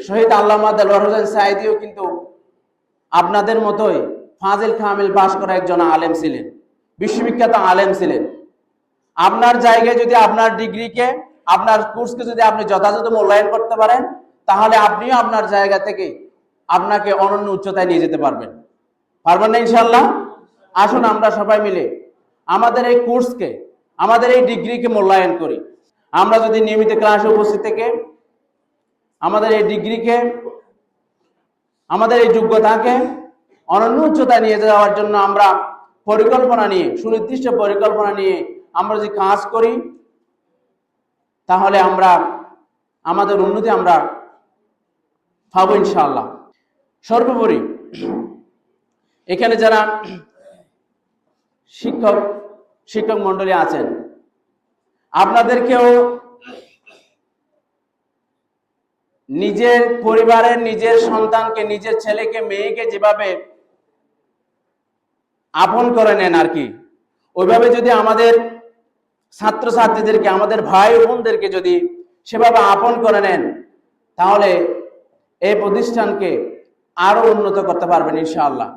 শহীদ আল্লামা দেলোয়ার হোসেন সাঈদীও কিন্তু আপনাদের মতোই ফাজিল কামিল পাশ করা একজন আলেম ছিলেন, বিশ্ববিখ্যাত আলেম ছিলেন। আপনার জায়গায় যদি আপনার ডিগ্রিকে, আপনার কোর্সকে যদি আপনি যথাযথ মূল্যায়ন করতে পারেন, তাহলে আপনিও আপনার জায়গা থেকে আপনাকে অনন্য উচ্চতায় নিয়ে যেতে পারবেন। পারবেন না ইনশাআল্লাহ? আসুন আমরা সবাই মিলে আমাদের এই কোর্সকে, আমাদের এই ডিগ্রিকে মূল্যায়ন করি। আমরা যদি নিয়মিত ক্লাসে উপস্থিত থেকে আমাদের এই ডিগ্রিকে, আমাদের এই যোগ্যতাকে অনন্য উচ্চতায় নিয়ে যাওয়ার জন্য আমরা পরিকল্পনা নিয়ে, সুনির্দিষ্ট পরিকল্পনা নিয়ে আমরা যদি কাজ করি, তাহলে আমরা আমাদের উন্নতি আমরা পাবো ইনশাআল্লাহ। সর্বোপরি এখানে যারা শিক্ষক মন্ডলী আছেন, আপনাদেরকেও নিজের পরিবারের, নিজের সন্তানকে, নিজের ছেলেকে, মেয়েকে যেভাবে আপন করে নেন আর কি, ওইভাবে যদি আমাদের ছাত্রছাত্রীদেরকে, আমাদের ভাই বোনদেরকে যদি সেভাবে আপন করে নেন, তাহলে এই প্রতিষ্ঠানকে আরো উন্নত করতে পারবেন ইনশাআল্লাহ।